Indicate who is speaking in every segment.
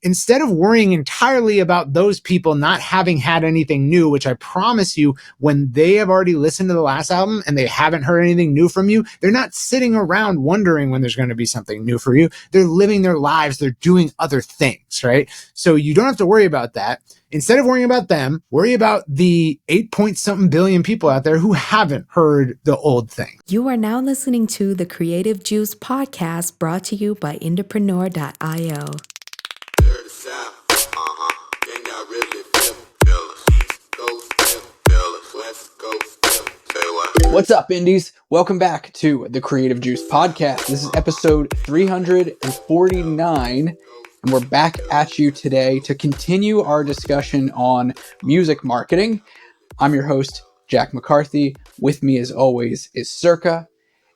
Speaker 1: instead of worrying entirely about those people not having had anything new, which I promise you, when they have already listened to the last album and they haven't heard anything new from you, they're not sitting around wondering when there's going to be something new for you. They're living their lives. They're doing other things, right? So you don't have to worry about that. Instead of worrying about them, worry about the 8-point-something billion people out there who haven't heard the old thing.
Speaker 2: You are now listening to the Creative Juice podcast, brought to you by Entrepreneur.io.
Speaker 3: What's up, indies? Welcome back to the Creative Juice podcast. This is episode 349, and we're back at you today to continue our discussion on music marketing. I'm your host, Jack McCarthy. With me, as always, is Circa.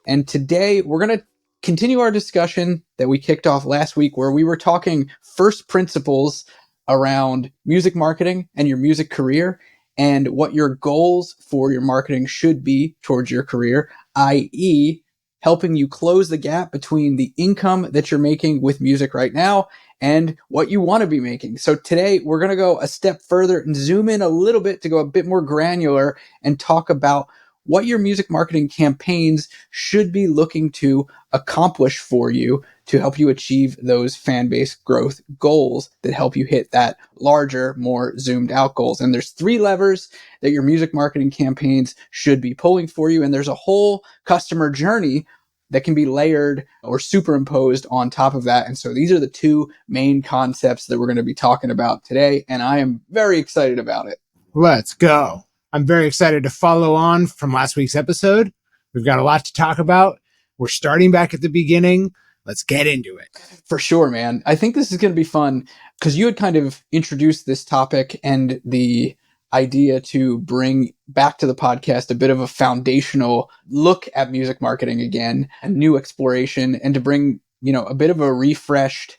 Speaker 3: And today we're going to continue our discussion that we kicked off last week, where we were talking first principles around music marketing and your music career, and what your goals for your marketing should be towards your career, i.e., helping you close the gap between the income that you're making with music right now and what you want to be making. So today we're going to go a step further and zoom in a little bit to go a bit more granular and talk about what your music marketing campaigns should be looking to accomplish for you to help you achieve those fan base growth goals that help you hit that larger, more zoomed out goals. And there's 3 levers that your music marketing campaigns should be pulling for you. And there's a whole customer journey that can be layered or superimposed on top of that. And so these are the 2 main concepts that we're going to be talking about today. And I am very excited about it.
Speaker 1: Let's go. I'm very excited to follow on from last week's episode. We've got a lot to talk about. We're starting back at the beginning. Let's get into it.
Speaker 3: For sure, man. I think this is going to be fun because you had kind of introduced this topic and the idea to bring back to the podcast a bit of a foundational look at music marketing again, a new exploration, and to bring, a bit of a refreshed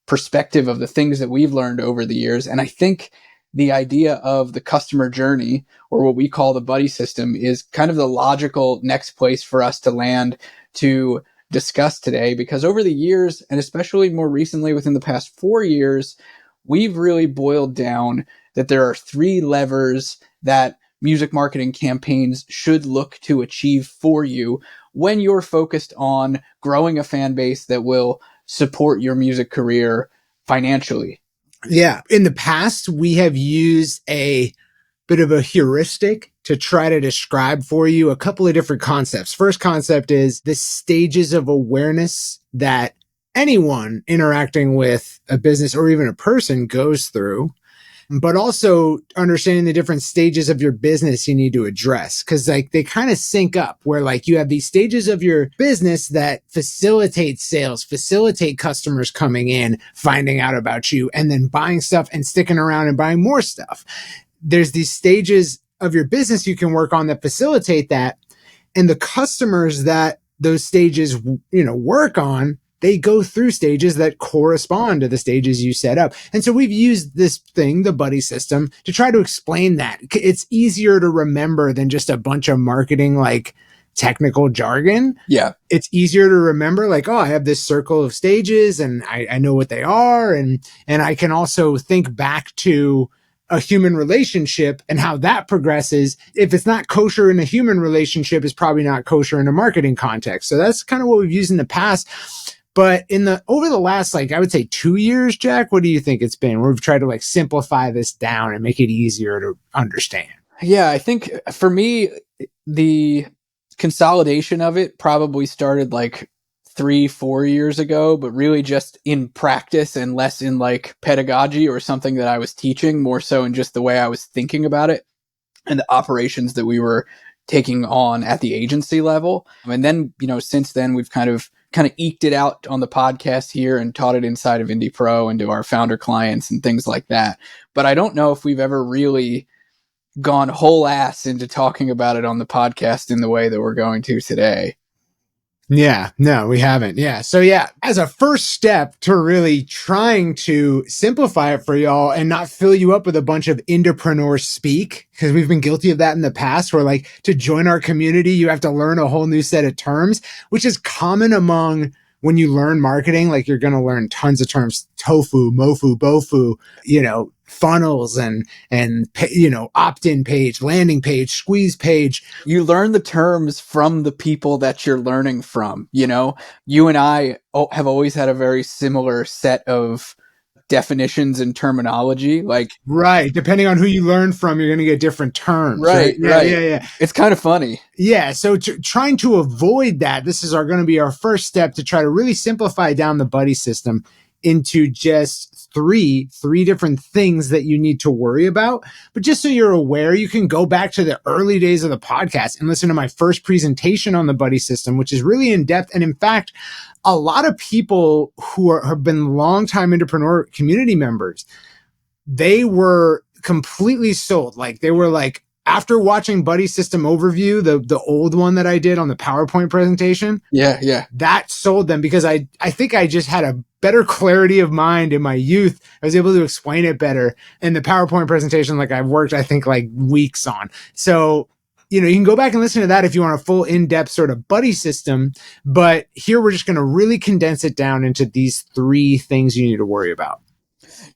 Speaker 3: perspective of the things that we've learned over the years. And I think the idea of the customer journey, or what we call the buddy system, is kind of the logical next place for us to land to discuss today, because over the years, and especially more recently within the past 4 years, we've really boiled down that there are 3 levers that music marketing campaigns should look to achieve for you when you're focused on growing a fan base that will support your music career financially.
Speaker 1: Yeah. In the past, we have used a bit of a heuristic to try to describe for you a couple of different concepts. First concept is the stages of awareness that anyone interacting with a business or even a person goes through, but also understanding the different stages of your business you need to address. Cause they kind of sync up where you have these stages of your business that facilitate sales, facilitate customers coming in, finding out about you, and then buying stuff and sticking around and buying more stuff. There's these stages of your business you can work on that facilitate that. And the customers that those stages, work on, they go through stages that correspond to the stages you set up. And so we've used this thing, the buddy system, to try to explain that. It's easier to remember than just a bunch of marketing, technical jargon.
Speaker 3: Yeah.
Speaker 1: It's easier to remember, I have this circle of stages and I know what they are. And I can also think back to a human relationship and how that progresses. If it's not kosher in a human relationship, it's probably not kosher in a marketing context. So that's kind of what we've used in the past. But over the last, I would say 2 years, Jack, what do you think it's been? We've tried to simplify this down and make it easier to understand.
Speaker 3: Yeah, I think for me, the consolidation of it probably started 3-4 years ago, but really just in practice and less in pedagogy or something that I was teaching, more so in just the way I was thinking about it and the operations that we were taking on at the agency level. And then, since then we've kind of eked it out on the podcast here and taught it inside of Indie Pro and to our founder clients and things like that. But I don't know if we've ever really gone whole ass into talking about it on the podcast in the way that we're going to today.
Speaker 1: Yeah, no, we haven't. Yeah. So as a first step to really trying to simplify it for y'all and not fill you up with a bunch of entrepreneur speak, because we've been guilty of that in the past, where to join our community, you have to learn a whole new set of terms, which is common among when you learn marketing, like you're going to learn tons of terms, tofu, mofu, bofu, funnels and, opt-in page, landing page, squeeze page.
Speaker 3: You learn the terms from the people that you're learning from. You and I have always had a very similar set of definitions and terminology.
Speaker 1: Right. Depending on who you learn from, you're going to get different terms. Right. Yeah.
Speaker 3: It's kind of funny.
Speaker 1: Yeah. So trying to avoid that, this is going to be our first step to try to really simplify down the buddy system into just three different things that you need to worry about. But just so you're aware, you can go back to the early days of the podcast and listen to my first presentation on the buddy system, which is really in depth. And in fact, a lot of people who have been longtime entrepreneur community members, they were completely sold. Like they were like, after watching Buddy System Overview, the old one that I did on the PowerPoint presentation, that sold them because I think I just had a better clarity of mind in my youth. I was able to explain it better. And the PowerPoint presentation, like I've worked, I think like weeks on. So, you can go back and listen to that if you want a full in-depth sort of buddy system. But here we're just going to really condense it down into these three things you need to worry about.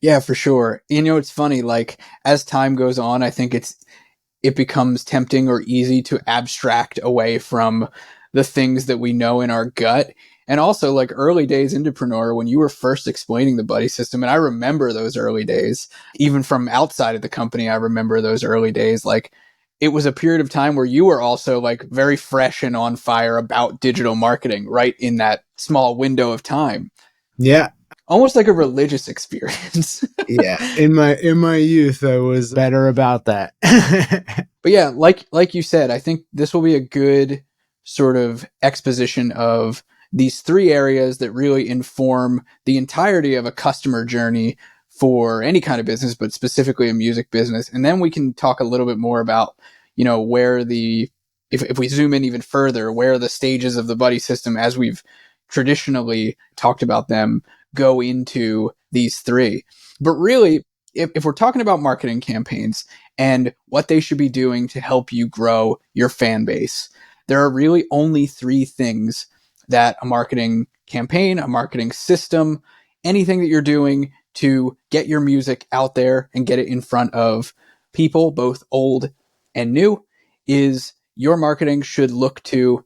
Speaker 3: Yeah, for sure. It's funny, like as time goes on, I think it becomes tempting or easy to abstract away from the things that we know in our gut. And also like early days entrepreneur, when you were first explaining the buddy system, and I remember those early days, even from outside of the company, I remember those early days, like it was a period of time where you were also like very fresh and on fire about digital marketing right in that small window of time.
Speaker 1: Yeah.
Speaker 3: Almost like a religious experience.
Speaker 1: Yeah. In my youth, I was better about that.
Speaker 3: But yeah, like you said, I think this will be a good sort of exposition of these three areas that really inform the entirety of a customer journey for any kind of business, but specifically a music business. And then we can talk a little bit more about, where if we zoom in even further, where the stages of the buddy system, as we've traditionally talked about them, go into these three. But really, if we're talking about marketing campaigns and what they should be doing to help you grow your fan base, there are really only three things that a marketing campaign, a marketing system, anything that you're doing to get your music out there and get it in front of people, both old and new, is your marketing should look to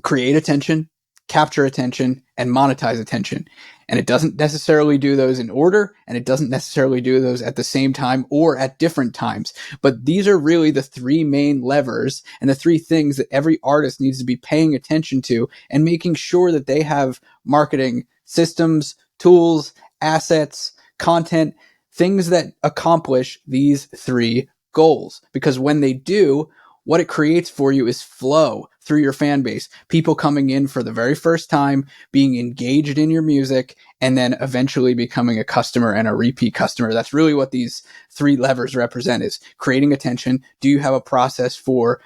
Speaker 3: create attention, capture attention, and monetize attention. And it doesn't necessarily do those in order, and it doesn't necessarily do those at the same time or at different times. But these are really the three main levers and the three things that every artist needs to be paying attention to and making sure that they have marketing systems, tools, assets, content, things that accomplish these three goals. Because when they do, what it creates for you is flow through your fan base, people coming in for the very first time, being engaged in your music, and then eventually becoming a customer and a repeat customer. That's really what these three levers represent, is creating attention. Do you have a process for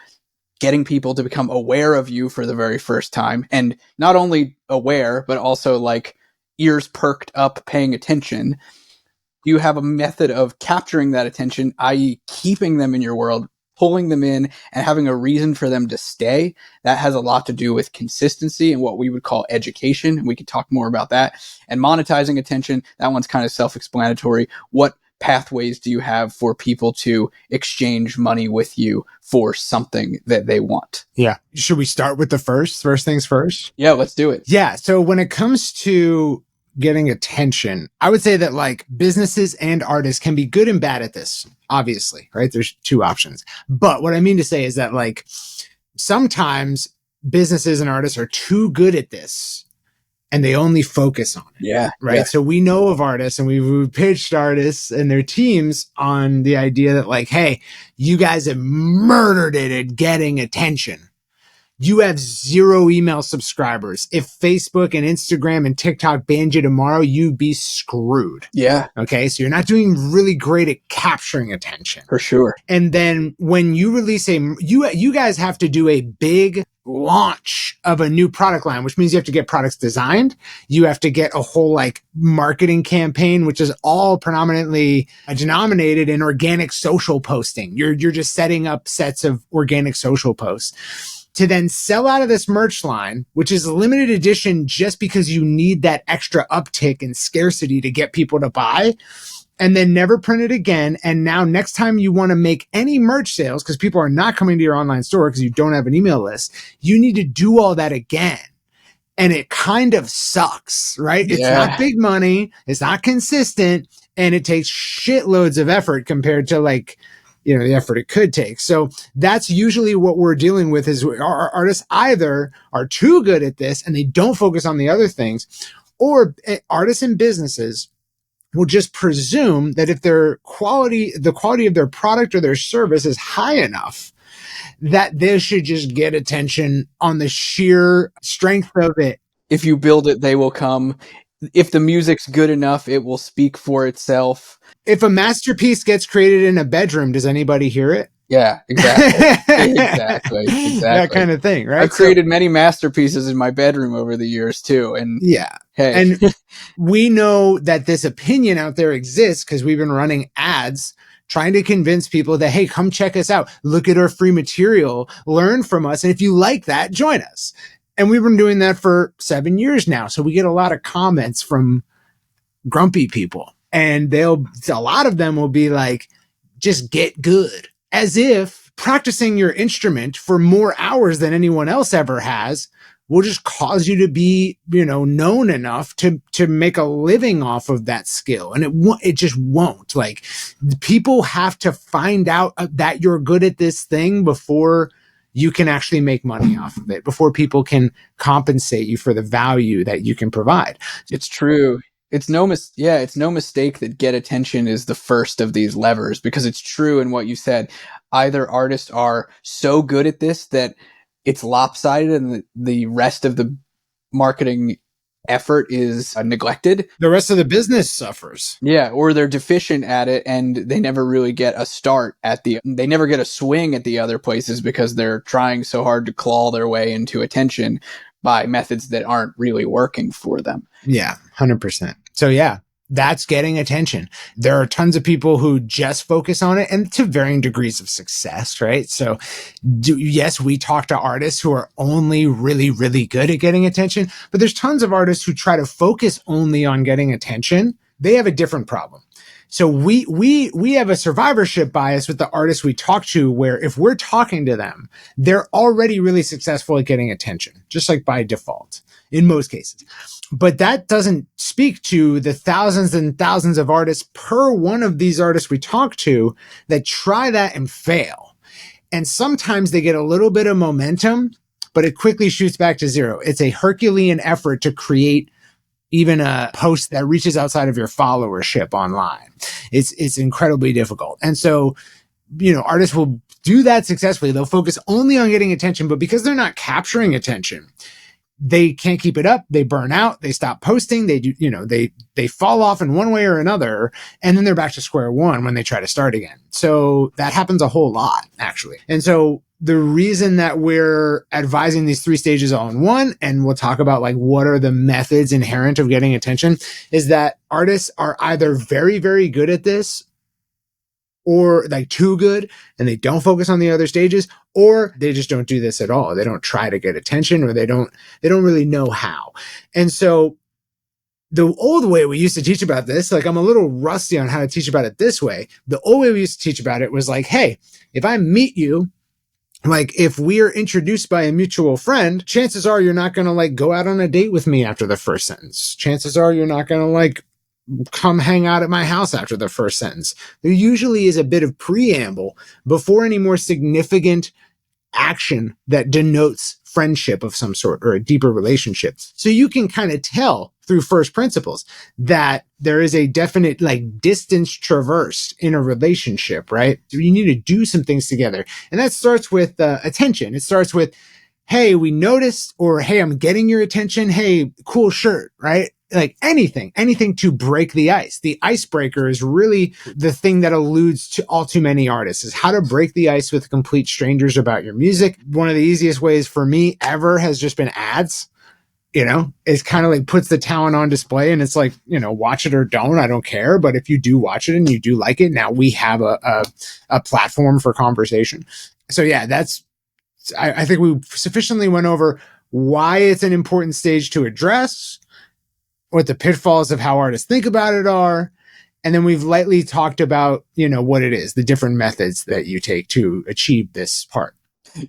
Speaker 3: getting people to become aware of you for the very first time? And not only aware, but also like ears perked up, paying attention. Do you have a method of capturing that attention, i.e. keeping them in your world, pulling them in and having a reason for them to stay? That has a lot to do with consistency and what we would call education. And we could talk more about that. And monetizing attention, that one's kind of self-explanatory. What pathways do you have for people to exchange money with you for something that they want?
Speaker 1: Yeah. Should we start with the first things first?
Speaker 3: Yeah, let's do it.
Speaker 1: Yeah. So when it comes to getting attention, I would say that like businesses and artists can be good and bad at this, obviously, right? There's two options. But what I mean to say is that like sometimes businesses and artists are too good at this and they only focus on it.
Speaker 3: Yeah.
Speaker 1: Right.
Speaker 3: Yeah.
Speaker 1: So we know of artists and we've pitched artists and their teams on the idea that like, hey, you guys have murdered it at getting attention. You have 0 email subscribers. If Facebook and Instagram and TikTok banned you tomorrow, you'd be screwed.
Speaker 3: Yeah.
Speaker 1: Okay. So you're not doing really great at capturing attention.
Speaker 3: For sure.
Speaker 1: And then when you release you guys have to do a big launch of a new product line, which means you have to get products designed. You have to get a whole like marketing campaign, which is all predominantly denominated in organic social posting. You're just setting up sets of organic social posts. to then sell out of this merch line, which is a limited edition just because you need that extra uptick in scarcity to get people to buy, and then never print it again. And now next time you want to make any merch sales, because people are not coming to your online store because you don't have an email list, you need to do all that again. And it kind of sucks, right?
Speaker 3: Yeah.
Speaker 1: It's not big money. It's not consistent. And it takes shitloads of effort compared to like, you know, the effort it could take. So that's usually what we're dealing with is our artists either are too good at this and they don't focus on the other things, or artists and businesses will just presume that if the quality of their product or their service is high enough, that they should just get attention on the sheer strength of it.
Speaker 3: If you build it, they will come. If the music's good enough, it will speak for itself.
Speaker 1: If a masterpiece gets created in a bedroom, does anybody hear it?
Speaker 3: Yeah, exactly. exactly.
Speaker 1: That kind of thing, right?
Speaker 3: I've created many masterpieces in my bedroom over the years too. And
Speaker 1: yeah.
Speaker 3: Hey.
Speaker 1: And we know that this opinion out there exists because we've been running ads trying to convince people that, hey, come check us out. Look at our free material, learn from us. And if you like that, join us. And we've been doing that for 7 years now. So we get a lot of comments from grumpy people, and a lot of them will be like, just get good, as if practicing your instrument for more hours than anyone else ever has will just cause you to be, you know, known enough to make a living off of that skill. And it just won't. Like, people have to find out that you're good at this thing before you can actually make money off of it, before people can compensate you for the value that you can provide.
Speaker 3: It's true. It's no mistake that get attention is the first of these levers, because it's true in what you said. Either artists are so good at this that it's lopsided and the rest of the marketing effort is neglected.
Speaker 1: The rest of the business suffers.
Speaker 3: Yeah, or they're deficient at it and they never really get a start they never get a swing at the other places because they're trying so hard to claw their way into attention by methods that aren't really working for them.
Speaker 1: Yeah, 100%. So yeah, that's getting attention. There are tons of people who just focus on it, and to varying degrees of success, right? So yes, we talk to artists who are only really, really good at getting attention, but there's tons of artists who try to focus only on getting attention. They have a different problem. So we have a survivorship bias with the artists we talk to, where if we're talking to them, they're already really successful at getting attention, just like by default in most cases. But that doesn't speak to the thousands and thousands of artists per one of these artists we talk to that try that and fail. And sometimes they get a little bit of momentum, but it quickly shoots back to zero. It's a Herculean effort to create even a post that reaches outside of your followership online. It's incredibly difficult. And so, you know, artists will do that successfully. They'll focus only on getting attention, but because they're not capturing attention, they can't keep it up. They burn out. They stop posting. They do, you know, they fall off in one way or another, and then they're back to square one when they try to start again. So that happens a whole lot, actually. And so the reason that we're advising these 3 stages all in one, and we'll talk about like what are the methods inherent of getting attention, is that artists are either very, very good at this, or like too good and they don't focus on the other stages, or they just don't do this at all. They don't try to get attention, or they don't really know how. And so the old way we used to teach about this, like I'm a little rusty on how to teach about it this way. The old way we used to teach about it was like, hey, if I meet you, like if we are introduced by a mutual friend, chances are you're not going to like go out on a date with me after the first sentence. Chances are you're not going to like come hang out at my house after the first sentence. There usually is a bit of preamble before any more significant action that denotes friendship of some sort or a deeper relationship. So you can kind of tell through first principles that there is a definite like distance traversed in a relationship, right? So you need to do some things together. And that starts with attention. It starts with, hey, we noticed, or hey, I'm getting your attention. Hey, cool shirt, right? Like anything to break the ice. The icebreaker is really the thing that eludes to all too many artists, is how to break the ice with complete strangers about your music. One of the easiest ways for me ever has just been ads. You know, it's kind of like puts the talent on display, and it's like, you know, watch it or don't, I don't care. But if you do watch it and you do like it, now we have a platform for conversation. So yeah, that's I think we sufficiently went over why it's an important stage to address, what the pitfalls of how artists think about it are. And then we've lightly talked about, what it is, the different methods that you take to achieve this part.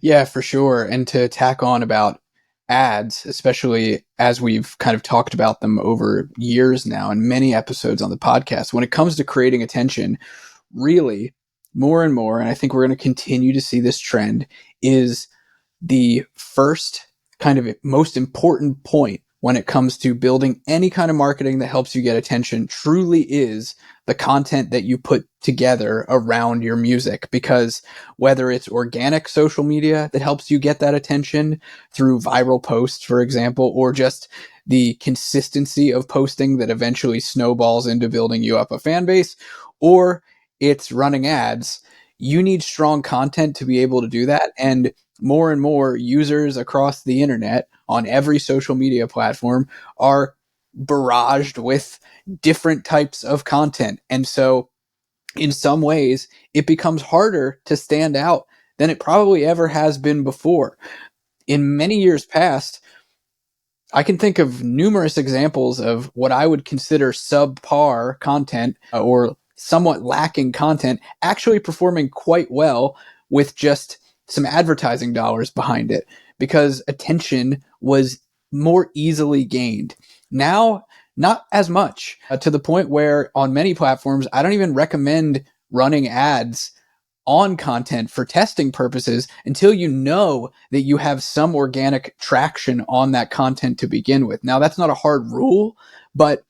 Speaker 3: Yeah, for sure. And to tack on about ads, especially as we've kind of talked about them over years now and many episodes on the podcast, when it comes to creating attention, really more and more, and I think we're going to continue to see this trend, is the first kind of most important point when it comes to building any kind of marketing that helps you get attention truly is the content that you put together around your music. Because whether it's organic social media that helps you get that attention through viral posts, for example, or just the consistency of posting that eventually snowballs into building you up a fan base, or it's running ads, you need strong content to be able to do that. And more users across the internet on every social media platform are barraged with different types of content. And so in some ways, it becomes harder to stand out than it probably ever has been before. In many years past, I can think of numerous examples of what I would consider subpar content or somewhat lacking content actually performing quite well with just some advertising dollars behind it because attention was more easily gained. Now, not as much, to the point where on many platforms, I don't even recommend running ads on content for testing purposes until you know that you have some organic traction on that content to begin with. Now, that's not a hard rule, but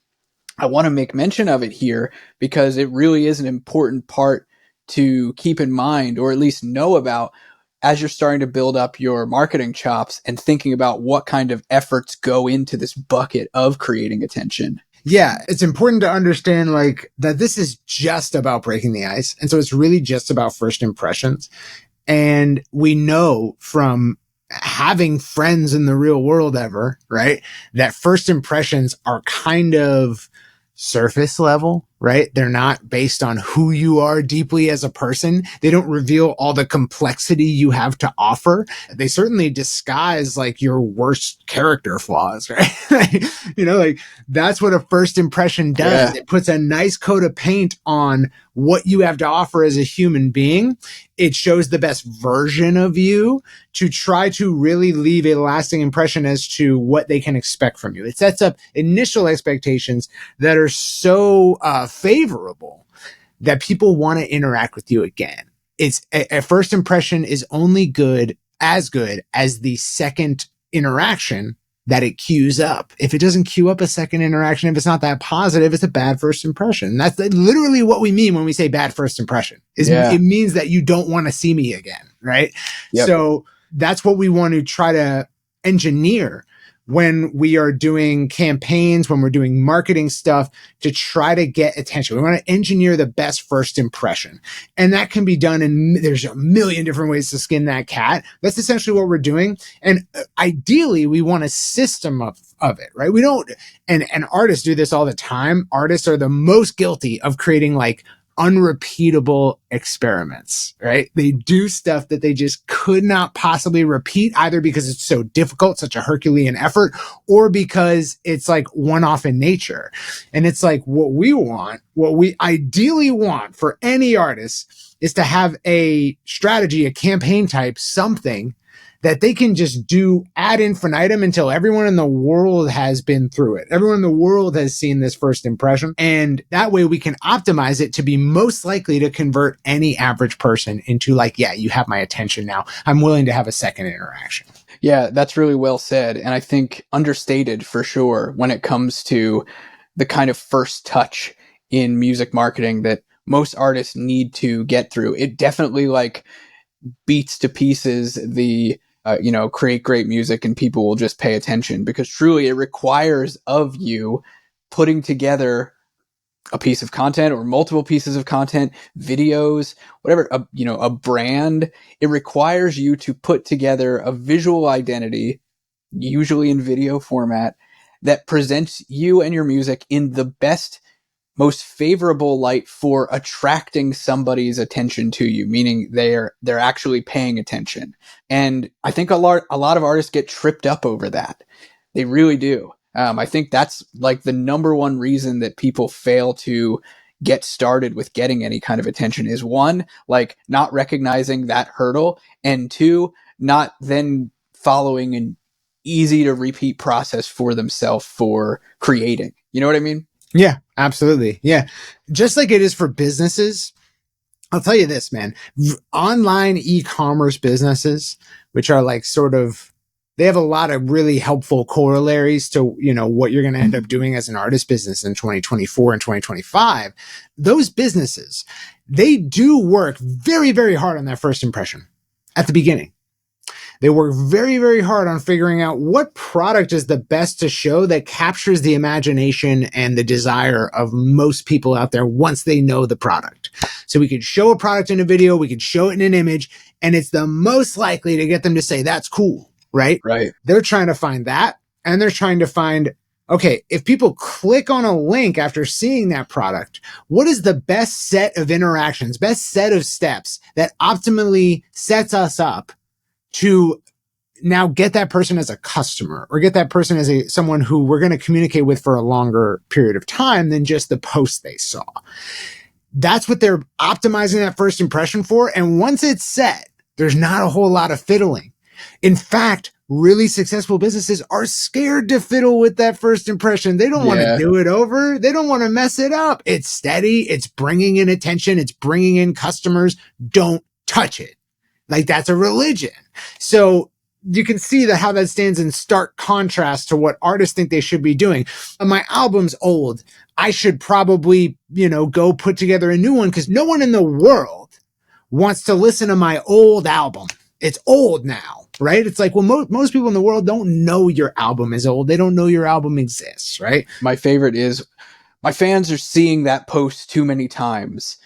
Speaker 3: I want to make mention of it here because it really is an important part to keep in mind, or at least know about, as you're starting to build up your marketing chops and thinking about what kind of efforts go into this bucket of creating attention.
Speaker 1: Yeah, it's important to understand that this is just about breaking the ice. And so it's really just about first impressions. And we know from having friends in the real world ever, right, that first impressions are kind of surface level, right? They're not based on who you are deeply as a person. They don't reveal all the complexity you have to offer. They certainly disguise your worst character flaws, right? That's what a first impression does.
Speaker 3: Yeah.
Speaker 1: It puts a nice coat of paint on what you have to offer as a human being. It shows the best version of you to try to really leave a lasting impression as to what they can expect from you. It sets up initial expectations that are so favorable that people want to interact with you again. It's a first impression is only good as the second interaction that it cues up. If it doesn't cue up a second interaction, if it's not that positive, it's a bad first impression. That's literally what we mean when we say bad first impression. It means that you don't want to see me again, right? Yep. So that's what we want to try to engineer when we are doing campaigns, when we're doing marketing stuff to try to get attention. We want to engineer the best first impression. And that can be done there's a million different ways to skin that cat. That's essentially what we're doing. And ideally, we want a system of it, right? We don't, and artists do this all the time. Artists are the most guilty of creating unrepeatable experiments, right? They do stuff that they just could not possibly repeat, either because it's so difficult, such a Herculean effort, or because it's one-off in nature. And it's what we ideally want for any artist is to have a strategy, a campaign type, something that they can just do ad infinitum until everyone in the world has been through it. Everyone in the world has seen this first impression. And that way we can optimize it to be most likely to convert any average person into yeah, you have my attention now. I'm willing to have a second interaction.
Speaker 3: Yeah, that's really well said. And I think understated for sure when it comes to the kind of first touch in music marketing that most artists need to get through. It definitely beats to pieces the create great music and people will just pay attention, because truly it requires of you putting together a piece of content or multiple pieces of content, videos, whatever, a brand. It requires you to put together a visual identity, usually in video format, that presents you and your music in the best, most favorable light for attracting somebody's attention to you, meaning they're actually paying attention. And I think a lot of artists get tripped up over that. They really do. I think that's like the number one reason that people fail to get started with getting any kind of attention is, one, like not recognizing that hurdle, and two, not then following an easy to repeat process for themselves for creating. You know what I mean?
Speaker 1: Yeah, absolutely. Yeah. Just like it is for businesses, I'll tell you this, man. Online e-commerce businesses, which are like sort of, they have a lot of really helpful corollaries to, you know, what you're going to end up doing as an artist business in 2024 and 2025. Those businesses, they do work very, very hard on that first impression at the beginning. They work very, very hard on figuring out what product is the best to show that captures the imagination and the desire of most people out there once they know the product. So we could show a product in a video, we could show it in an image, and it's the most likely to get them to say, that's cool, right?
Speaker 3: Right.
Speaker 1: They're trying to find that, and they're trying to find, okay, if people click on a link after seeing that product, what is the best set of interactions, best set of steps that optimally sets us up to now get that person as a customer, or get that person as someone who we're going to communicate with for a longer period of time than just the post they saw. That's what they're optimizing that first impression for. And once it's set, there's not a whole lot of fiddling. In fact, really successful businesses are scared to fiddle with that first impression. They don't want to do it over. They don't want to mess it up. It's steady. It's bringing in attention. It's bringing in customers. Don't touch it. Like, that's a religion. So you can see how that stands in stark contrast to what artists think they should be doing. My album's old. I should probably, go put together a new one, because no one in the world wants to listen to my old album. It's old now, right? It's like, well, most people in the world don't know your album is old. They don't know your album exists, right?
Speaker 3: My favorite is, my fans are seeing that post too many times.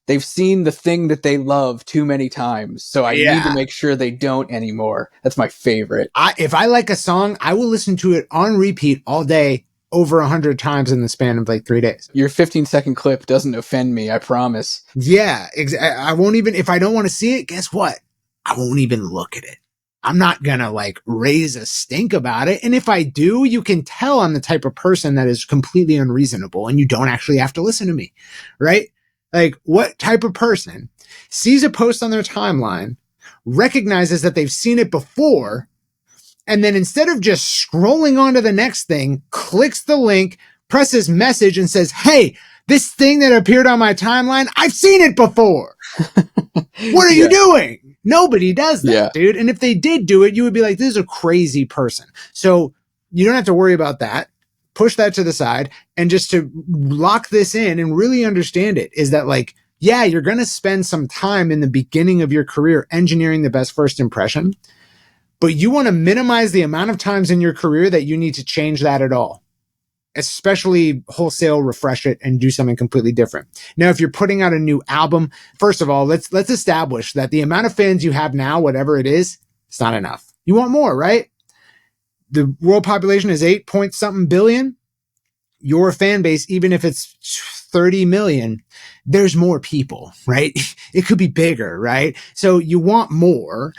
Speaker 3: They've seen the thing that they love too many times, so I need to make sure they don't anymore. That's my favorite.
Speaker 1: If I like a song, I will listen to it on repeat all day, over 100 times in the span of like 3 days.
Speaker 3: Your 15-second clip doesn't offend me, I promise.
Speaker 1: Yeah, I won't even, if I don't want to see it, guess what? I won't even look at it. I'm not gonna like raise a stink about it. And if I do, you can tell I'm the type of person that is completely unreasonable, and you don't actually have to listen to me, right? Like, what type of person sees a post on their timeline, recognizes that they've seen it before, and then instead of just scrolling on to the next thing, clicks the link, presses message, and says, hey, this thing that appeared on my timeline, I've seen it before. What are you doing? Nobody does that, dude. And if they did do it, you would be like, this is a crazy person. So you don't have to worry about that. Push that to the side, and just to lock this in and really understand it is that, like, yeah, you're going to spend some time in the beginning of your career engineering the best first impression, but you want to minimize the amount of times in your career that you need to change that at all, especially wholesale refresh it and do something completely different. Now, if you're putting out a new album, first of all, let's establish that the amount of fans you have now, whatever it is, it's not enough. You want more, right? The world population is 8 point something billion. Your fan base, even if it's 30 million, there's more people, right? It could be bigger, right? So you want more.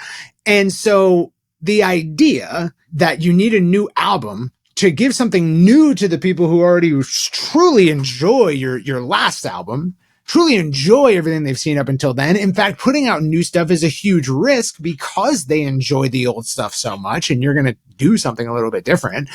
Speaker 1: And so the idea that you need a new album to give something new to the people who already truly enjoy your last album, truly enjoy everything they've seen up until then. In fact, putting out new stuff is a huge risk because they enjoy the old stuff so much, and you're going to do something a little bit different.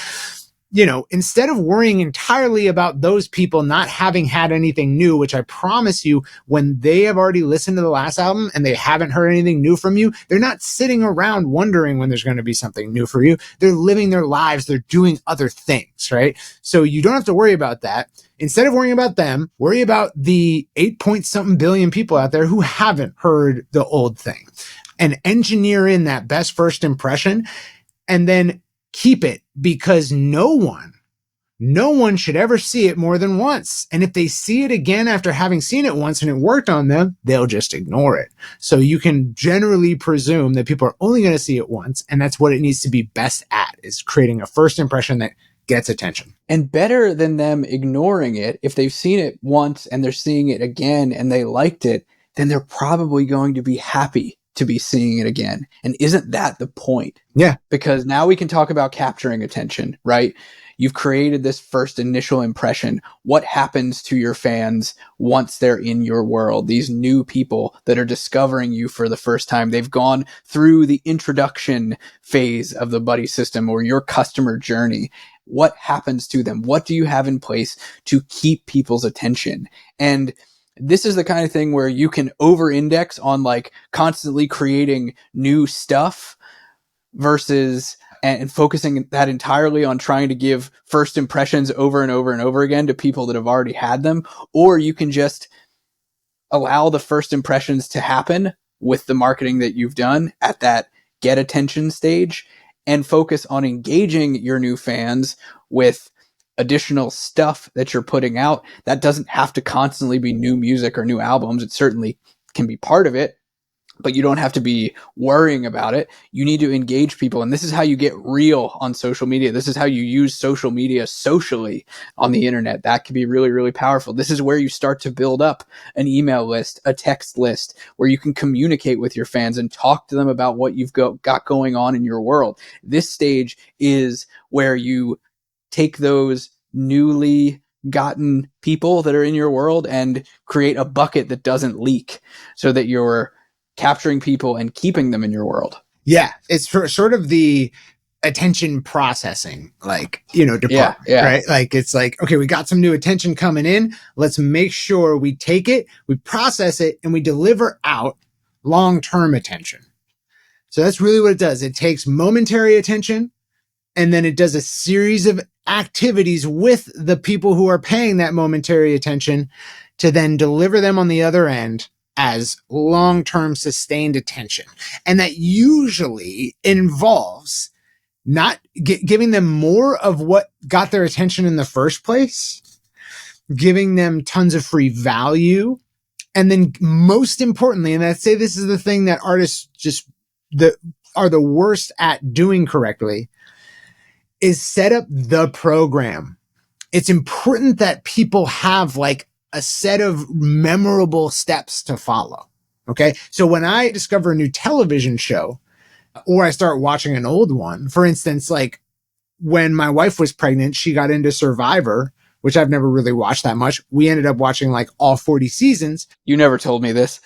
Speaker 1: Instead of worrying entirely about those people not having had anything new, which I promise you, when they have already listened to the last album and they haven't heard anything new from you, they're not sitting around wondering when there's going to be something new for you. They're living their lives. They're doing other things, right? So you don't have to worry about that. Instead of worrying about them, worry about the 8 point something billion people out there who haven't heard the old thing, and engineer in that best first impression, and then keep it, because no one should ever see it more than once. And if they see it again after having seen it once and it worked on them, they'll just ignore it. So you can generally presume that people are only going to see it once, and that's what it needs to be best at, is creating a first impression that gets attention.
Speaker 3: And better than them ignoring it, if they've seen it once and they're seeing it again and they liked it, then they're probably going to be happy to be seeing it again. And isn't that the point?
Speaker 1: Yeah.
Speaker 3: Because now we can talk about capturing attention, right? You've created this first initial impression. What happens to your fans once they're in your world? These new people that are discovering you for the first time, they've gone through the introduction phase of the buddy system or your customer journey. What happens to them? What do you have in place to keep people's attention? And this is the kind of thing where you can over-index on like constantly creating new stuff versus and focusing that entirely on trying to give first impressions over and over and over again to people that have already had them. Or you can just allow the first impressions to happen with the marketing that you've done at that get attention stage and focus on engaging your new fans with additional stuff that you're putting out. That doesn't have to constantly be new music or new albums. It certainly can be part of it, but you don't have to be worrying about it. You need to engage people. And this is how you get real on social media. This is how you use social media socially on the internet. That can be really, really powerful. This is where you start to build up an email list, a text list, where you can communicate with your fans and talk to them about what you've got going on in your world. This stage is where you take those newly gotten people that are in your world and create a bucket that doesn't leak so that you're capturing people and keeping them in your world.
Speaker 1: Yeah. It's sort of the attention processing, department, right? Like, it's like, okay, we got some new attention coming in. Let's make sure we take it, we process it, and we deliver out long-term attention. So that's really what it does. It takes momentary attention, and then it does a series of activities with the people who are paying that momentary attention to then deliver them on the other end as long-term sustained attention. And that usually involves not giving them more of what got their attention in the first place, giving them tons of free value. And then most importantly, and I'd say this is the thing that artists are the worst at doing correctly, is set up the program. It's important that people have like a set of memorable steps to follow. Okay. So when I discover a new television show or I start watching an old one, for instance, like when my wife was pregnant, she got into Survivor, which I've never really watched that much. We ended up watching like all 40 seasons.
Speaker 3: You never told me this.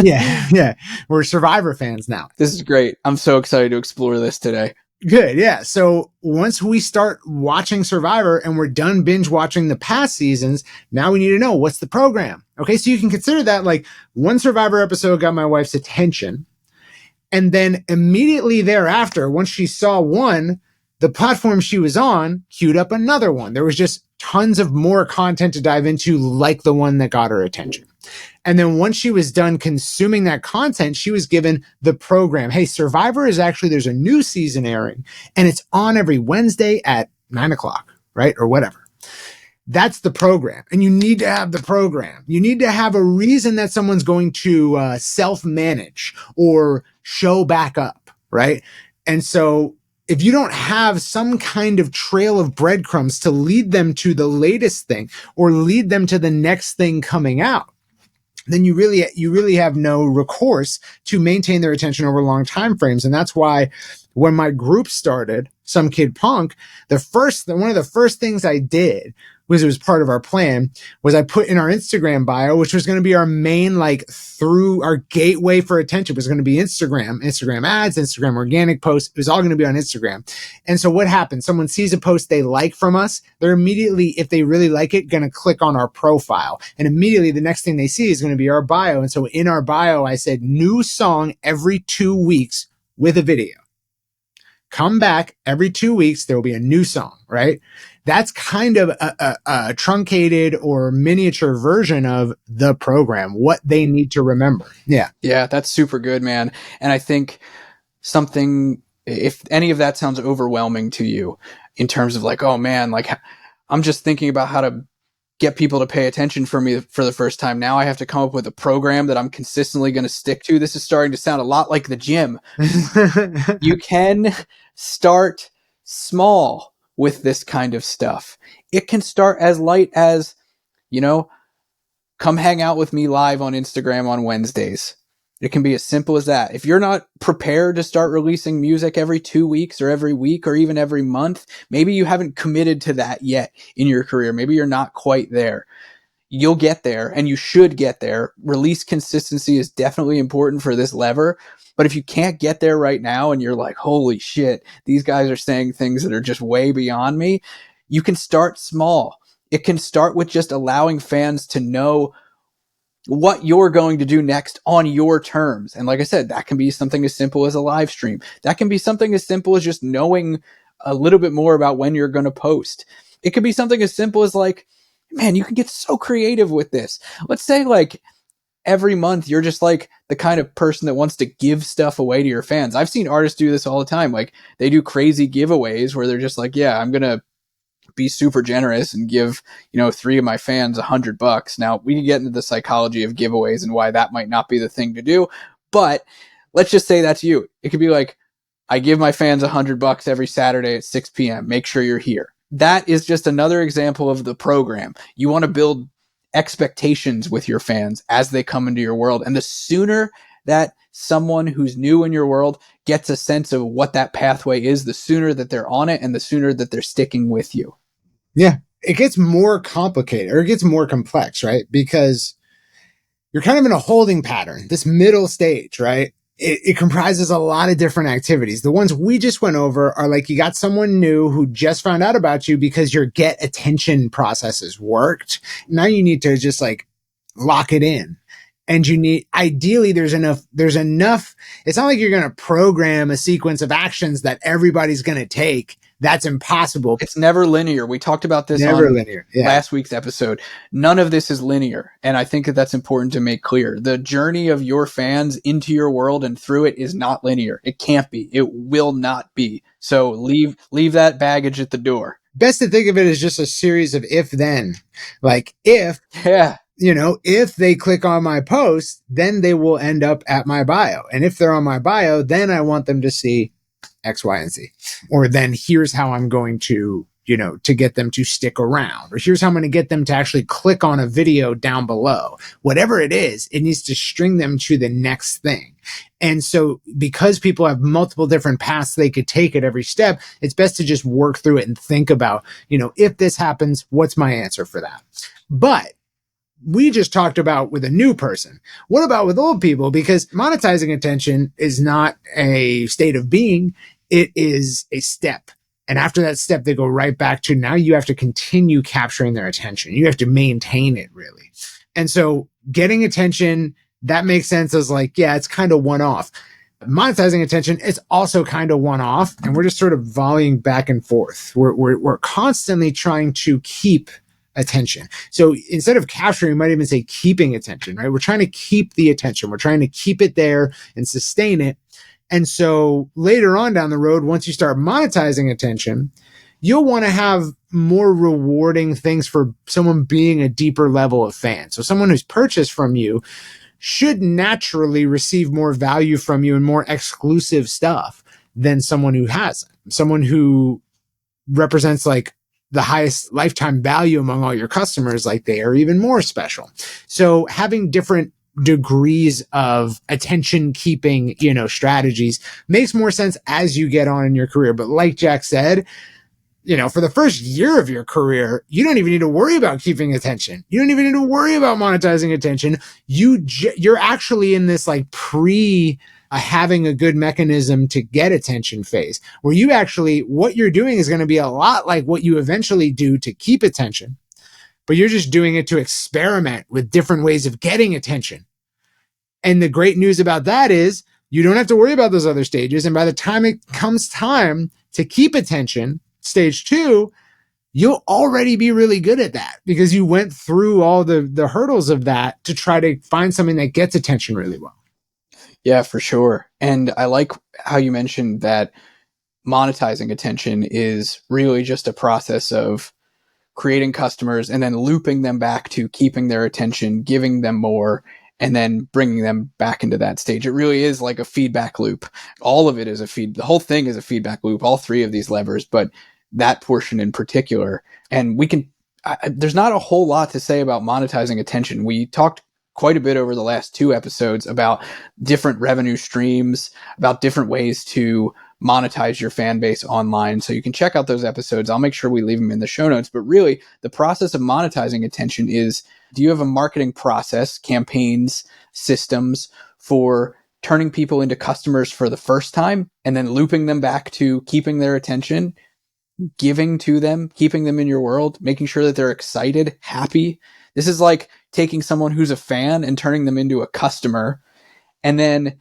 Speaker 1: Yeah. We're Survivor fans now.
Speaker 3: This is great. I'm so excited to explore this today.
Speaker 1: Good. Yeah. So once we start watching Survivor and we're done binge watching the past seasons, now we need to know what's the program. Okay. So you can consider that like one Survivor episode got my wife's attention. And then immediately thereafter, once she saw one, the platform she was on queued up another one. There was just tons of more content to dive into, like the one that got her attention. And then once she was done consuming that content, she was given the program. Hey, Survivor is actually, there's a new season airing and it's on every Wednesday at 9:00, right? Or whatever. That's the program. And you need to have the program. You need to have a reason that someone's going to self-manage or show back up, right? And so if you don't have some kind of trail of breadcrumbs to lead them to the latest thing or lead them to the next thing coming out, then you really have no recourse to maintain their attention over long time frames. And that's why when my group started, Some Kid Punk, one of the first things I did was, it was part of our plan, was I put in our Instagram bio, which was going to be our main, like, through our gateway for attention, was going to be Instagram ads, Instagram organic posts. It was all going to be on Instagram. And so what happens? Someone sees a post they like from us. They're immediately, if they really like it, going to click on our profile. And immediately the next thing they see is going to be our bio. And so in our bio, I said, new song every 2 weeks with a video. Come back every 2 weeks. There will be a new song, right? That's kind of a truncated or miniature version of the program, what they need to remember. Yeah.
Speaker 3: Yeah, that's super good, man. And I think if any of that sounds overwhelming to you in terms of like, oh man, like I'm just thinking about how to get people to pay attention for me for the first time. Now I have to come up with a program that I'm consistently going to stick to. This is starting to sound a lot like the gym. You can start small with this kind of stuff. It can start as light as, come hang out with me live on Instagram on Wednesdays. It can be as simple as that. If you're not prepared to start releasing music every 2 weeks or every week or even every month, maybe you haven't committed to that yet in your career. Maybe you're not quite there. You'll get there, and you should get there. Release consistency is definitely important for this lever. But if you can't get there right now and you're like, holy shit, these guys are saying things that are just way beyond me, you can start small. It can start with just allowing fans to know what you're going to do next on your terms. And like I said, that can be something as simple as a live stream. That can be something as simple as just knowing a little bit more about when you're going to post. It could be something as simple as like, man, you can get so creative with this. Let's say like every month you're just like the kind of person that wants to give stuff away to your fans. I've seen artists do this all the time. Like they do crazy giveaways where they're just like, yeah, I'm going to be super generous and give, 3 of my fans $100. Now we can get into the psychology of giveaways and why that might not be the thing to do, but let's just say that's you. It could be like, I give my fans $100 every Saturday at 6 p.m. Make sure you're here. That is just another example of the program. You want to build expectations with your fans as they come into your world. And the sooner that someone who's new in your world gets a sense of what that pathway is, the sooner that they're on it and the sooner that they're sticking with you.
Speaker 1: Yeah. It gets more complicated, or it gets more complex, right? Because you're kind of in a holding pattern, this middle stage, right? It comprises a lot of different activities. The ones we just went over are like, you got someone new who just found out about you because your get attention processes worked. Now you need to just like lock it in. And you need, ideally, there's enough, it's not like you're going to program a sequence of actions that everybody's going to take. That's impossible.
Speaker 3: It's never linear. We talked about this
Speaker 1: Never
Speaker 3: on
Speaker 1: linear. Yeah.
Speaker 3: last week's episode. None of this is linear. And I think that that's important to make clear. The journey of your fans into your world and through it is not linear. It can't be. It will not be. So leave that baggage at the door.
Speaker 1: Best to think of it as just a series of if then. Like if, if they click on my post, then they will end up at my bio. And if they're on my bio, then I want them to see X, Y, and Z. Or then here's how I'm going to, to get them to stick around. Or here's how I'm going to get them to actually click on a video down below. Whatever it is, it needs to string them to the next thing. And so because people have multiple different paths they could take at every step, it's best to just work through it and think about, if this happens, what's my answer for that? But we just talked about with a new person. What about with old people? Because monetizing attention is not a state of being. It is a step. And after that step, they go right back to now you have to continue capturing their attention. You have to maintain it really. And so getting attention, that makes sense as like, yeah, it's kind of one off. Monetizing attention is also kind of one off. And we're just sort of volleying back and forth. We're constantly trying to keep attention. So instead of capturing, you might even say keeping attention, right? We're trying to keep the attention. We're trying to keep it there and sustain it. And so later on down the road, once you start monetizing attention, you'll want to have more rewarding things for someone being a deeper level of fan. So someone who's purchased from you should naturally receive more value from you and more exclusive stuff than someone who hasn't. Someone who represents like the highest lifetime value among all your customers, like they are even more special. So having different degrees of attention keeping, strategies makes more sense as you get on in your career. But like Jack said, for the first year of your career, you don't even need to worry about keeping attention. You don't even need to worry about monetizing attention. You're actually in this like having a good mechanism to get attention phase, where you actually, what you're doing is going to be a lot like what you eventually do to keep attention, but you're just doing it to experiment with different ways of getting attention. And the great news about that is you don't have to worry about those other stages. And by the time it comes time to keep attention, stage 2, you'll already be really good at that because you went through all the hurdles of that to try to find something that gets attention really well.
Speaker 3: Yeah, for sure. And I like how you mentioned that monetizing attention is really just a process of creating customers and then looping them back to keeping their attention, giving them more, and then bringing them back into that stage. It really is like a feedback loop. All of it is the whole thing is a feedback loop, all 3 of these levers, but that portion in particular. And there's not a whole lot to say about monetizing attention. We talked quite a bit over the last 2 episodes about different revenue streams, about different ways to monetize your fan base online. So you can check out those episodes. I'll make sure we leave them in the show notes. But really, the process of monetizing attention is, do you have a marketing process, campaigns, systems for turning people into customers for the first time and then looping them back to keeping their attention, giving to them, keeping them in your world, making sure that they're excited, happy? This is like taking someone who's a fan and turning them into a customer, and then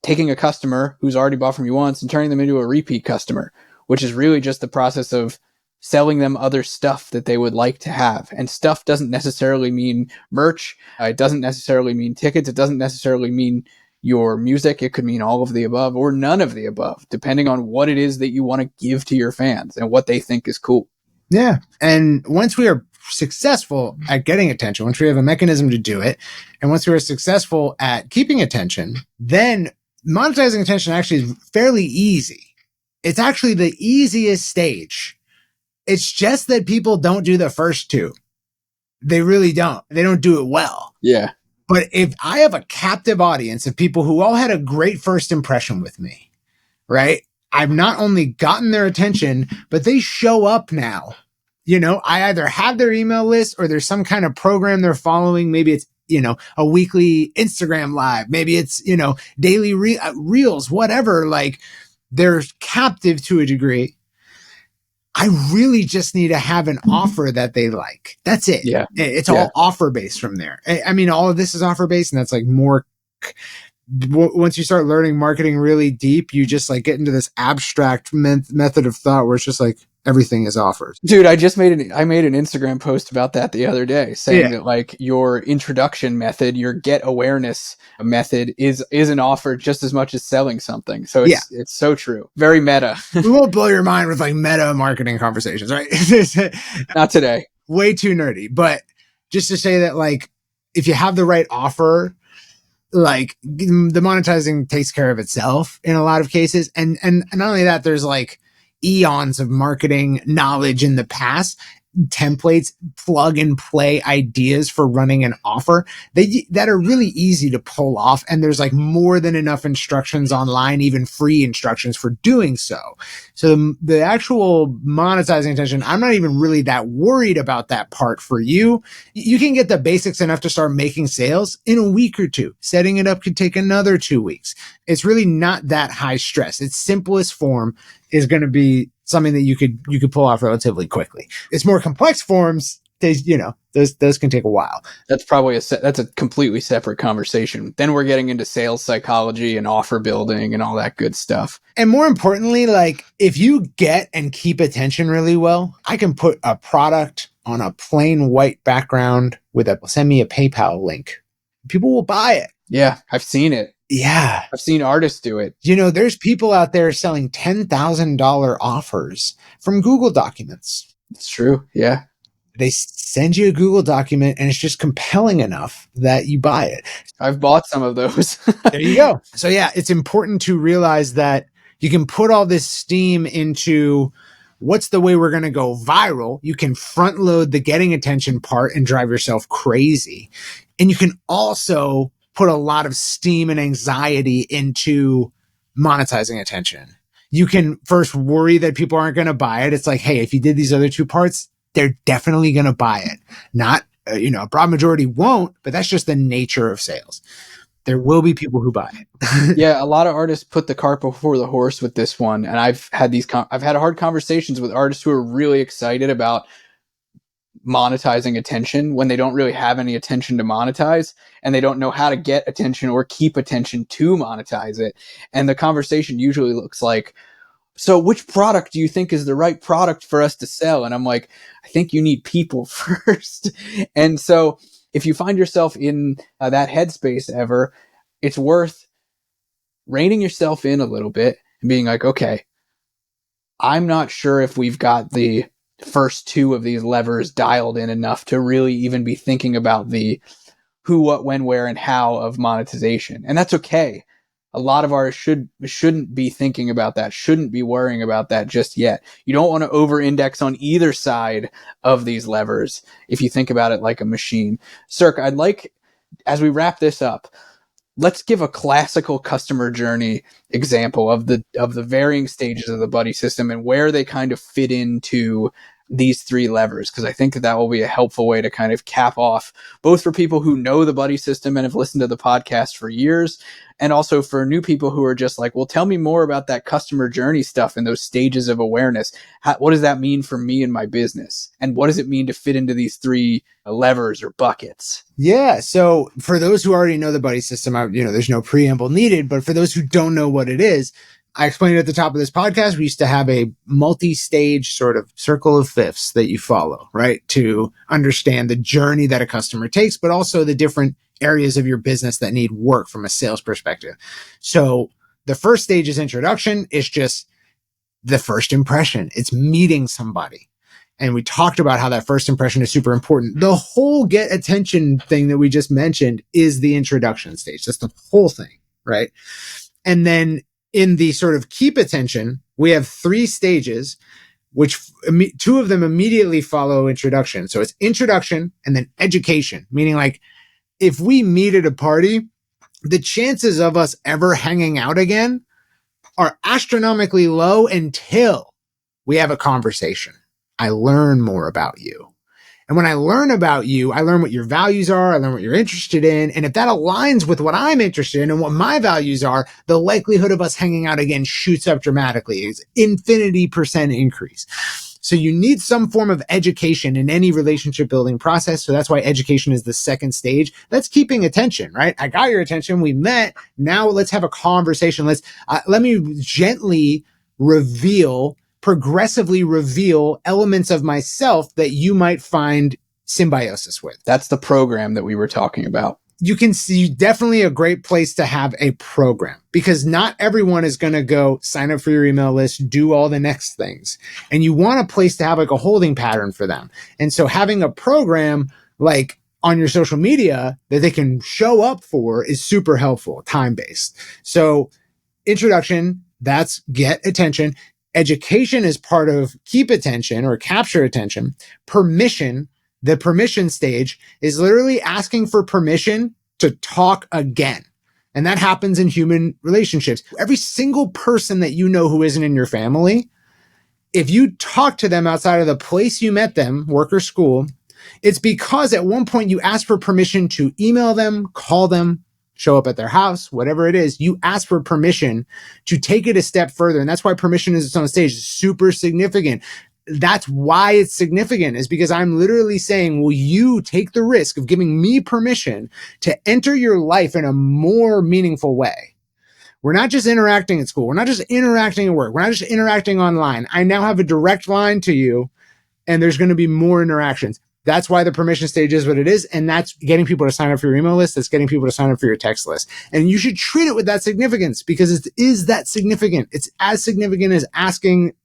Speaker 3: taking a customer who's already bought from you once and turning them into a repeat customer, which is really just the process of selling them other stuff that they would like to have. And stuff doesn't necessarily mean merch. It doesn't necessarily mean tickets. It doesn't necessarily mean your music. It could mean all of the above or none of the above, depending on what it is that you want to give to your fans and what they think is cool.
Speaker 1: Yeah. And once we are successful at getting attention, once we have a mechanism to do it, and once we are successful at keeping attention, then monetizing attention actually is fairly easy. It's actually the easiest stage. It's just that people don't do the first two. They really don't. They don't do it well.
Speaker 3: Yeah.
Speaker 1: But if I have a captive audience of people who all had a great first impression with me, right? I've not only gotten their attention, but they show up now. You know, I either have their email list or there's some kind of program they're following. Maybe it's, you know, a weekly Instagram live. Maybe it's, you know, daily reels, whatever. Like, they're captive to a degree. I really just need to have an offer that they like. That's it.
Speaker 3: Yeah.
Speaker 1: It's all offer based from there. I mean, all of this is offer based, and that's like more. Once you start learning marketing really deep, you just like get into this abstract method of thought where it's just like everything is offers.
Speaker 3: Dude, I made an Instagram post about that the other day, saying that like your introduction method, your get awareness method is an offer just as much as selling something. So it's so true. Very meta.
Speaker 1: We won't blow your mind with like meta marketing conversations, right?
Speaker 3: Not today.
Speaker 1: Way too nerdy. But just to say that, like, if you have the right offer, like, the monetizing takes care of itself in a lot of cases. And not only that, there's like eons of marketing knowledge in the past, templates, plug and play ideas for running an offer that are really easy to pull off. And there's like more than enough instructions online, even free instructions for doing so. So the actual monetizing attention, I'm not even really that worried about that part for you. You can get the basics enough to start making sales in a week or two. Setting it up could take another 2 weeks. It's really not that high stress. Its simplest form is going to be something that you could pull off relatively quickly. Its more complex forms, those can take a while.
Speaker 3: That's probably that's a completely separate conversation. Then we're getting into sales psychology and offer building and all that good stuff.
Speaker 1: And more importantly, like, if you get and keep attention really well, I can put a product on a plain white background with send me a PayPal link. People will buy it.
Speaker 3: Yeah, I've seen it.
Speaker 1: Yeah.
Speaker 3: I've seen artists do it.
Speaker 1: You know, there's people out there selling $10,000 offers from Google Documents.
Speaker 3: It's true. Yeah.
Speaker 1: They send you a Google document and it's just compelling enough that you buy it.
Speaker 3: I've bought some of those.
Speaker 1: There you go. So yeah, it's important to realize that you can put all this steam into what's the way we're going to go viral. You can front load the getting attention part and drive yourself crazy. And you can also put a lot of steam and anxiety into monetizing attention. You can first worry that people aren't going to buy it. It's like, hey, if you did these other two parts, they're definitely going to buy it. Not, a broad majority won't, but that's just the nature of sales. There will be people who buy it.
Speaker 3: Yeah, a lot of artists put the cart before the horse with this one. And I've had hard conversations with artists who are really excited about monetizing attention when they don't really have any attention to monetize, and they don't know how to get attention or keep attention to monetize it. And the conversation usually looks like, so which product do you think is the right product for us to sell? And I'm like, I think you need people first. And so if you find yourself in that headspace ever, it's worth reining yourself in a little bit and being like, okay, I'm not sure if we've got the first two of these levers dialed in enough to really even be thinking about the who, what, when, where, and how of monetization. And that's okay. A lot of artists shouldn't be thinking about that, shouldn't be worrying about that just yet. You don't want to over-index on either side of these levers if you think about it like a machine. Circa, I'd like, as we wrap this up, let's give a classical customer journey example of the varying stages of the buddy system and where they kind of fit into these three levers, because I think that will be a helpful way to kind of cap off, both for people who know the buddy system and have listened to the podcast for years, and also for new people who are just like, well, tell me more about that customer journey stuff and those stages of awareness. What does that mean for me and my business? And what does it mean to fit into these three levers or buckets?
Speaker 1: Yeah. So for those who already know the buddy system, there's no preamble needed, but for those who don't know what it is, I explained at the top of this podcast, we used to have a multi-stage sort of circle of fifths that you follow, right? To understand the journey that a customer takes, but also the different areas of your business that need work from a sales perspective. So the first stage is introduction. It's just the first impression. It's meeting somebody. And we talked about how that first impression is super important. The whole get attention thing that we just mentioned is the introduction stage. That's the whole thing, right? And then in the sort of keep attention, we have three stages, which two of them immediately follow introduction. So it's introduction and then education, meaning like if we meet at a party, the chances of us ever hanging out again are astronomically low until we have a conversation. I learn more about you. And when I learn about you, I learn what your values are. I learn what you're interested in. And if that aligns with what I'm interested in and what my values are, the likelihood of us hanging out again shoots up dramatically. It's infinity% increase. So you need some form of education in any relationship building process. So that's why education is the second stage. That's keeping attention, right? I got your attention. We met. Now let's have a conversation. Let me gently progressively reveal elements of myself that you might find symbiosis with.
Speaker 3: That's the program that we were talking about.
Speaker 1: You can see definitely a great place to have a program, because not everyone is going to go sign up for your email list, do all the next things. And you want a place to have like a holding pattern for them. And so having a program like on your social media that they can show up for is super helpful, time-based. So introduction, that's get attention. Education is part of keep attention or capture attention. Permission, the permission stage, is literally asking for permission to talk again. And that happens in human relationships. Every single person that you know who isn't in your family, if you talk to them outside of the place you met them, work or school, it's because at one point you asked for permission to email them, call them, show up at their house, whatever it is. You ask for permission to take it a step further. And that's why permission is on stage is super significant. That's why it's significant, is because I'm literally saying, will you take the risk of giving me permission to enter your life in a more meaningful way? We're not just interacting at school. We're not just interacting at work. We're not just interacting online. I now have a direct line to you, and there's going to be more interactions. That's why the permission stage is what it is. And that's getting people to sign up for your email list. That's getting people to sign up for your text list. And you should treat it with that significance, because it is that significant. It's as significant as asking,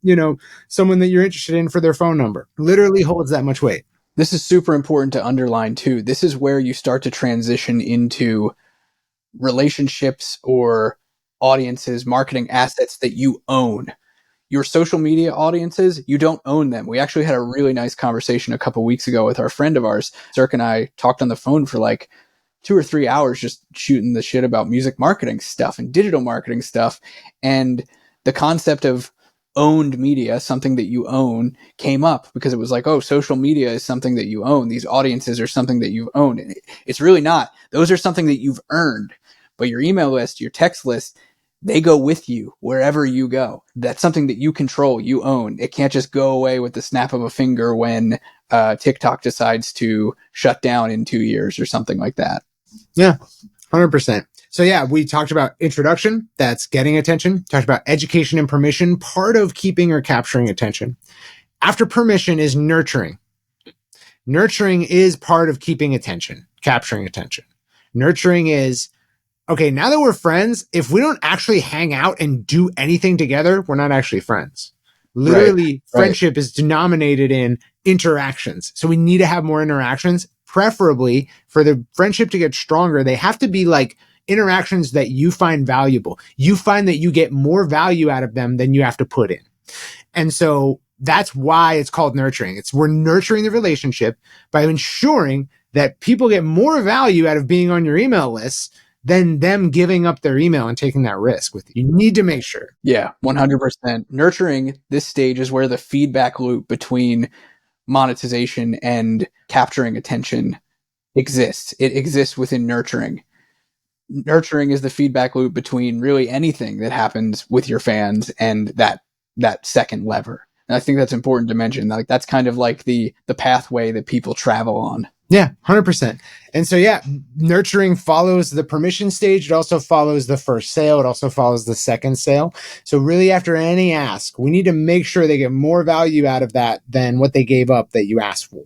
Speaker 1: someone that you're interested in for their phone number. Literally holds that much weight.
Speaker 3: This is super important to underline too. This is where you start to transition into relationships or audiences, marketing assets that you own. Your social media audiences, you don't own them. We actually had a really nice conversation a couple weeks ago with our friend of ours. Circa and I talked on the phone for like 2 or 3 hours just shooting the shit about music marketing stuff and digital marketing stuff. And the concept of owned media, something that you own, came up because it was like, oh, social media is something that you own. These audiences are something that you've owned. And it's really not. Those are something that you've earned. But your email list, your text list, they go with you wherever you go. That's something that you control, you own. It can't just go away with the snap of a finger when TikTok decides to shut down in 2 years or something like that.
Speaker 1: Yeah, 100%. So yeah, we talked about introduction. That's getting attention. Talked about education and permission, part of keeping or capturing attention. After permission is nurturing. Nurturing is part of keeping attention, capturing attention. Nurturing is, okay, now that we're friends, if we don't actually hang out and do anything together, we're not actually friends. Literally, friendship is denominated in interactions. So we need to have more interactions. Preferably, for the friendship to get stronger, they have to be like interactions that you find valuable. You find that you get more value out of them than you have to put in. And so that's why it's called nurturing. We're nurturing the relationship by ensuring that people get more value out of being on your email list than them giving up their email and taking that risk with you. You need to make sure.
Speaker 3: Yeah, 100%. Nurturing this stage is where the feedback loop between monetization and capturing attention exists. It exists within nurturing. Nurturing is the feedback loop between really anything that happens with your fans and that second lever. And I think that's important to mention. Like that's kind of like the pathway that people travel on.
Speaker 1: Yeah, 100%. And so, yeah, nurturing follows the permission stage. It also follows the first sale. It also follows the second sale. So really after any ask, we need to make sure they get more value out of that than what they gave up that you asked for,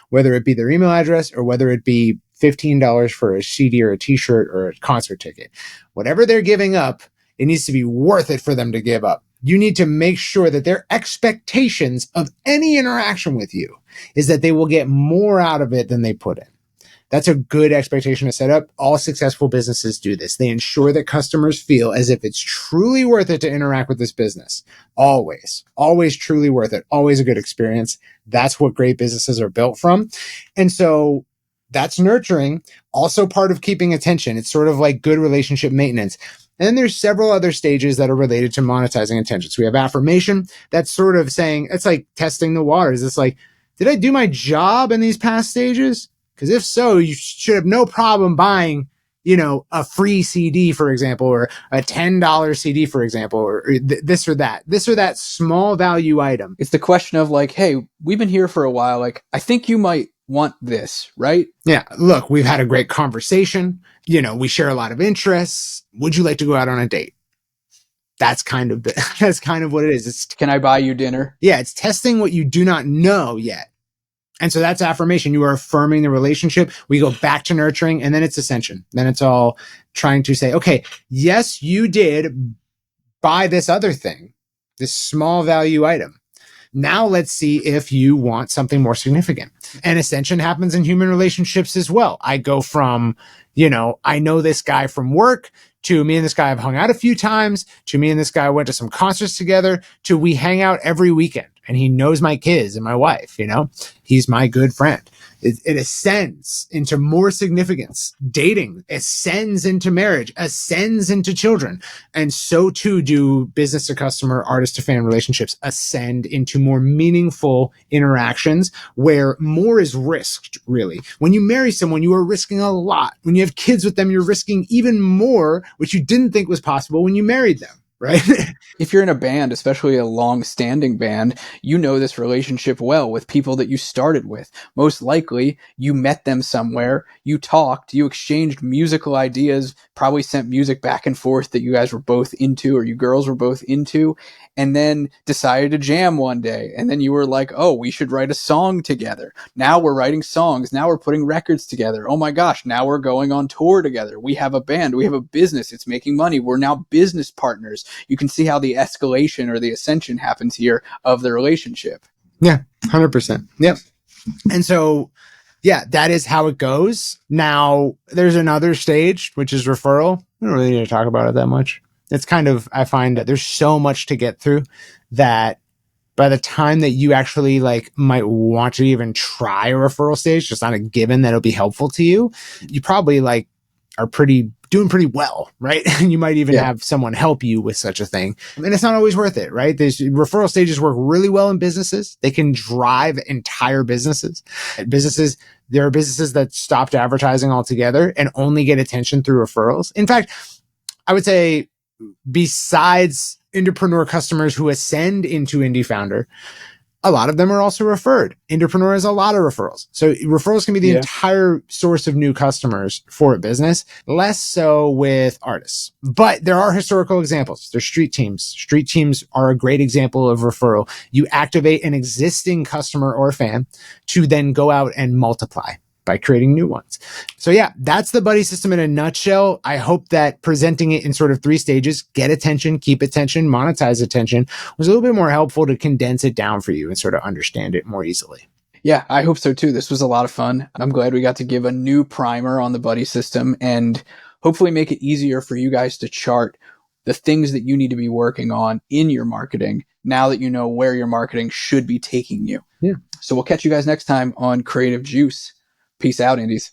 Speaker 1: whether it be their email address or whether it be $15 for a CD or a t-shirt or a concert ticket. Whatever they're giving up, it needs to be worth it for them to give up. You need to make sure that their expectations of any interaction with you is that they will get more out of it than they put in. That's a good expectation to set up. All successful businesses do this. They ensure that customers feel as if it's truly worth it to interact with this business. Always truly worth it. Always a good experience. That's what great businesses are built from. And so that's nurturing, also part of keeping attention. It's sort of like good relationship maintenance. And then there's several other stages that are related to monetizing attention. So we have affirmation. That's sort of saying, it's like testing the waters. It's like, did I do my job in these past stages? Because if so, you should have no problem buying, a free CD, for example, or a $10 CD, for example, or this or that small value item.
Speaker 3: It's the question of like, hey, we've been here for a while. Like, I think you might want this, right?
Speaker 1: Yeah. Look, we've had a great conversation. We share a lot of interests. Would you like to go out on a date? That's kind of what it is.
Speaker 3: Can I buy you dinner?
Speaker 1: Yeah. It's testing what you do not know yet. And so that's affirmation. You are affirming the relationship. We go back to nurturing, and then it's ascension. Then it's all trying to say, okay, yes, you did buy this other thing, this small value item. Now let's see if you want something more significant. And ascension happens in human relationships as well. I go from, I know this guy from work, to me and this guy have hung out a few times, to me and this guy went to some concerts together, to we hang out every weekend and he knows my kids and my wife, he's my good friend. It ascends into more significance. Dating ascends into marriage, ascends into children. And so too do business to customer, artist to fan relationships ascend into more meaningful interactions where more is risked, really. When you marry someone, you are risking a lot. When you have kids with them, you're risking even more, which you didn't think was possible when you married them. Right?
Speaker 3: If you're in a band, especially a long-standing band, you know this relationship well with people that you started with. Most likely, you met them somewhere, you talked, you exchanged musical ideas, probably sent music back and forth that you guys were both into or you girls were both into, and then decided to jam one day. And then you were like, oh, we should write a song together. Now we're writing songs. Now we're putting records together. Oh my gosh, now we're going on tour together. We have a band. We have a business. It's making money. We're now business partners. You can see how the escalation or the ascension happens here of the relationship.
Speaker 1: Yeah, 100%. Yep. And so, yeah, that is how it goes. Now, there's another stage, which is referral. We don't really need to talk about it that much. It's kind of, I find that there's so much to get through that by the time that you actually might want to even try a referral stage, just not a given that it'll be helpful to you, you probably are doing pretty well, right? And you might even have someone help you with such a thing. And it's not always worth it, right? These referral stages work really well in businesses. They can drive entire businesses. There are businesses that stopped advertising altogether and only get attention through referrals. In fact, I would say besides Indepreneur customers who ascend into Indie Founder, a lot of them are also referred. Indepreneur has a lot of referrals. So referrals can be the entire source of new customers for a business, less so with artists. But there are historical examples. There's street teams. Street teams are a great example of referral. You activate an existing customer or fan to then go out and multiply by creating new ones. So yeah, that's the buddy system in a nutshell. I hope that presenting it in sort of 3 stages, get attention, keep attention, monetize attention, was a little bit more helpful to condense it down for you and sort of understand it more easily.
Speaker 3: Yeah, I hope so too. This was a lot of fun. I'm glad we got to give a new primer on the buddy system. And hopefully make it easier for you guys to chart the things that you need to be working on in your marketing now that you know where your marketing should be taking you.
Speaker 1: Yeah.
Speaker 3: So we'll catch you guys next time on Creative Juice. Peace out, Indies.